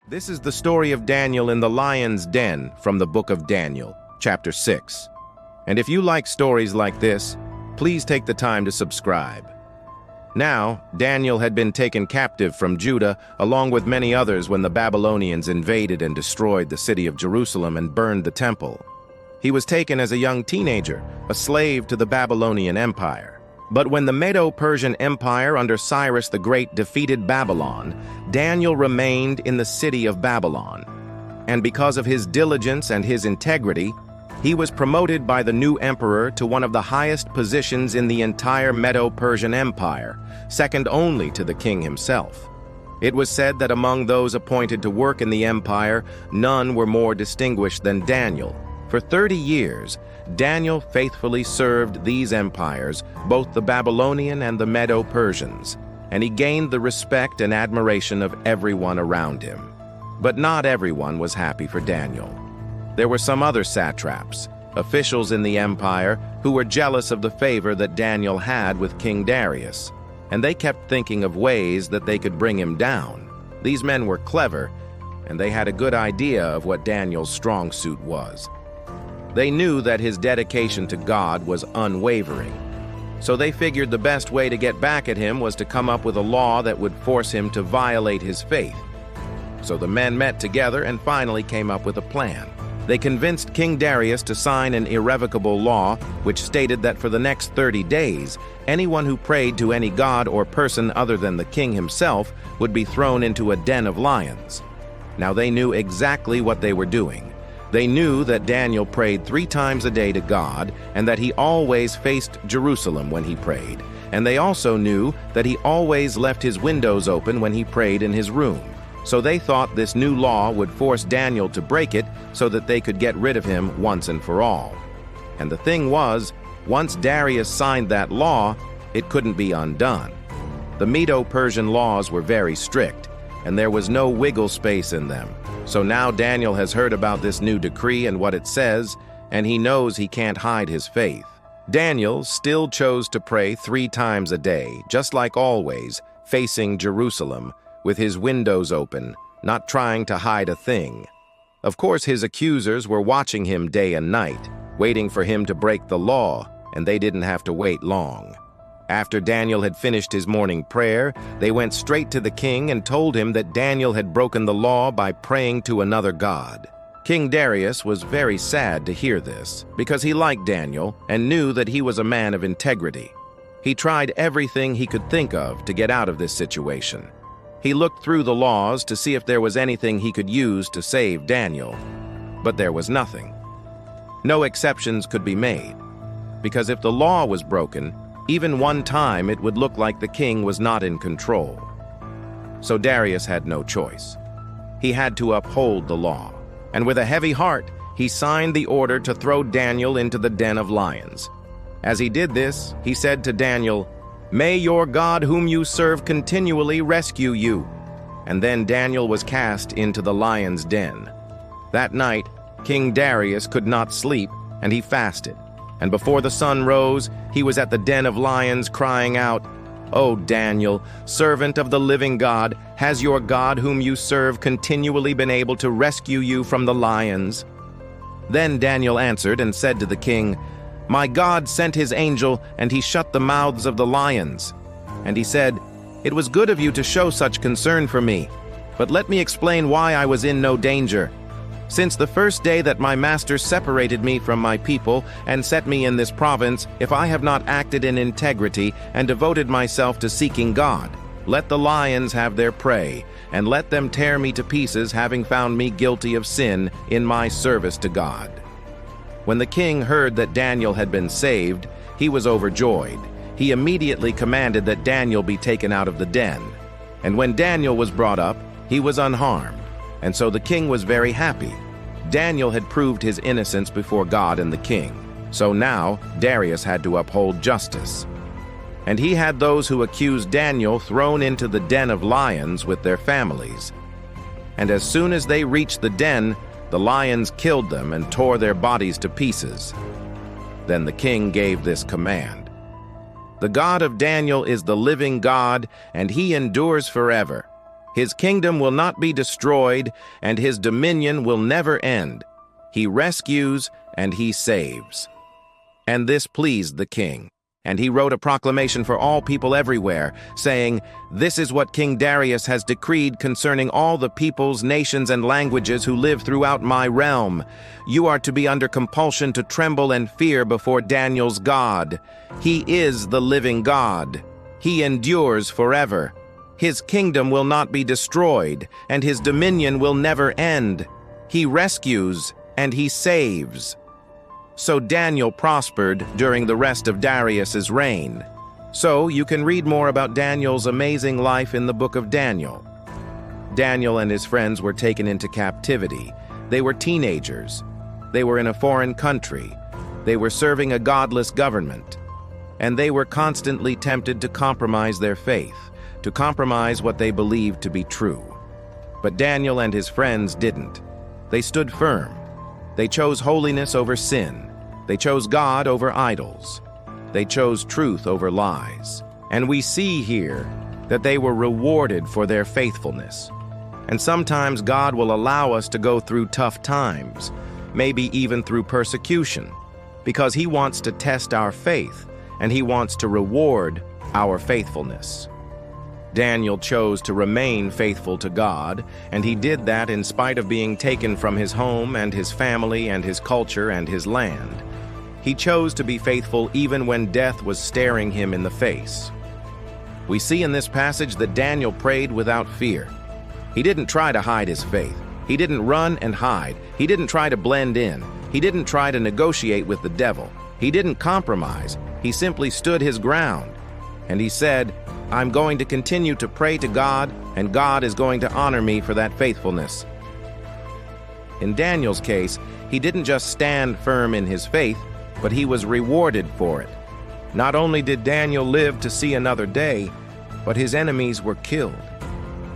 This is the story of Daniel in the lion's den from the book of Daniel, chapter 6. And if you like stories like this, please take the time to subscribe. Now, Daniel had been taken captive from Judah along with many others when the Babylonians invaded and destroyed the city of Jerusalem and burned the temple. He was taken as a young teenager, a slave to the Babylonian Empire. But when the Medo-Persian Empire under Cyrus the Great defeated Babylon, Daniel remained in the city of Babylon. And because of his diligence and his integrity, he was promoted by the new emperor to one of the highest positions in the entire Medo-Persian Empire, second only to the king himself. It was said that among those appointed to work in the empire, none were more distinguished than Daniel. For 30 years, Daniel faithfully served these empires, both the Babylonian and the Medo-Persians, and he gained the respect and admiration of everyone around him. But not everyone was happy for Daniel. There were some other satraps, officials in the empire, who were jealous of the favor that Daniel had with King Darius, and they kept thinking of ways that they could bring him down. These men were clever, and they had a good idea of what Daniel's strong suit was. They knew that his dedication to God was unwavering, so they figured the best way to get back at him was to come up with a law that would force him to violate his faith. So the men met together and finally came up with a plan. They convinced King Darius to sign an irrevocable law which stated that for the next 30 days, anyone who prayed to any god or person other than the king himself would be thrown into a den of lions. Now they knew exactly what they were doing. They knew that Daniel prayed 3 times a day to God and that he always faced Jerusalem when he prayed. And they also knew that he always left his windows open when he prayed in his room. So they thought this new law would force Daniel to break it so that they could get rid of him once and for all. And the thing was, once Darius signed that law, it couldn't be undone. The Medo-Persian laws were very strict, and there was no wiggle space in them. So now Daniel has heard about this new decree and what it says, and he knows he can't hide his faith. Daniel still chose to pray 3 times a day, just like always, facing Jerusalem, with his windows open, not trying to hide a thing. Of course, his accusers were watching him day and night, waiting for him to break the law, and they didn't have to wait long. After Daniel had finished his morning prayer, they went straight to the king and told him that Daniel had broken the law by praying to another god. King Darius was very sad to hear this, because he liked Daniel and knew that he was a man of integrity. He tried everything he could think of to get out of this situation. He looked through the laws to see if there was anything he could use to save Daniel, but there was nothing. No exceptions could be made, because if the law was broken, even one time it would look like the king was not in control. So Darius had no choice. He had to uphold the law, and with a heavy heart, he signed the order to throw Daniel into the den of lions. As he did this, he said to Daniel, "May your God whom you serve continually rescue you." And then Daniel was cast into the lion's den. That night, King Darius could not sleep, and he fasted. And before the sun rose, he was at the den of lions crying out, "O Daniel, servant of the living God, has your God whom you serve continually been able to rescue you from the lions?" Then Daniel answered and said to the king, "My God sent his angel, and he shut the mouths of the lions." And he said, "It was good of you to show such concern for me, but let me explain why I was in no danger. Since the first day that my master separated me from my people and set me in this province, if I have not acted in integrity and devoted myself to seeking God, let the lions have their prey, and let them tear me to pieces, having found me guilty of sin in my service to God." When the king heard that Daniel had been saved, he was overjoyed. He immediately commanded that Daniel be taken out of the den. And when Daniel was brought up, he was unharmed. And so the king was very happy. Daniel had proved his innocence before God and the king. So now Darius had to uphold justice. And he had those who accused Daniel thrown into the den of lions with their families. And as soon as they reached the den, the lions killed them and tore their bodies to pieces. Then the king gave this command: "The God of Daniel is the living God, and he endures forever. His kingdom will not be destroyed, and his dominion will never end. He rescues and he saves." And this pleased the king. And he wrote a proclamation for all people everywhere, saying, "This is what King Darius has decreed concerning all the peoples, nations, and languages who live throughout my realm. You are to be under compulsion to tremble and fear before Daniel's God. He is the living God. He endures forever. His kingdom will not be destroyed, and his dominion will never end. He rescues and he saves." So Daniel prospered during the rest of Darius's reign. So you can read more about Daniel's amazing life in the book of Daniel. Daniel and his friends were taken into captivity. They were teenagers. They were in a foreign country. They were serving a godless government. And they were constantly tempted to compromise their faith, to compromise what they believed to be true. But Daniel and his friends didn't. They stood firm. They chose holiness over sin. They chose God over idols. They chose truth over lies. And we see here that they were rewarded for their faithfulness. And sometimes God will allow us to go through tough times, maybe even through persecution, because He wants to test our faith, and He wants to reward our faithfulness. Daniel chose to remain faithful to God, and he did that in spite of being taken from his home and his family and his culture and his land. He chose to be faithful even when death was staring him in the face. We see in this passage that Daniel prayed without fear. He didn't try to hide his faith. He didn't run and hide. He didn't try to blend in. He didn't try to negotiate with the devil. He didn't compromise. He simply stood his ground. And he said, "I'm going to continue to pray to God, and God is going to honor me for that faithfulness." In Daniel's case, he didn't just stand firm in his faith, but he was rewarded for it. Not only did Daniel live to see another day, but his enemies were killed.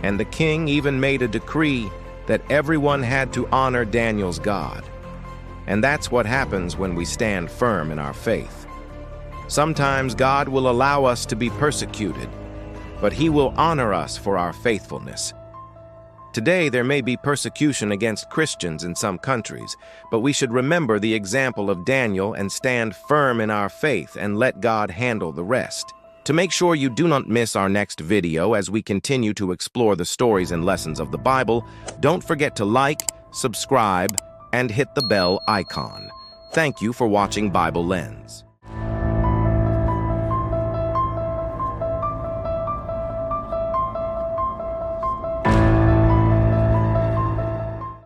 And the king even made a decree that everyone had to honor Daniel's God. And that's what happens when we stand firm in our faith. Sometimes God will allow us to be persecuted, but He will honor us for our faithfulness. Today, there may be persecution against Christians in some countries, but we should remember the example of Daniel and stand firm in our faith and let God handle the rest. To make sure you do not miss our next video as we continue to explore the stories and lessons of the Bible, don't forget to like, subscribe, and hit the bell icon. Thank you for watching BibleLens.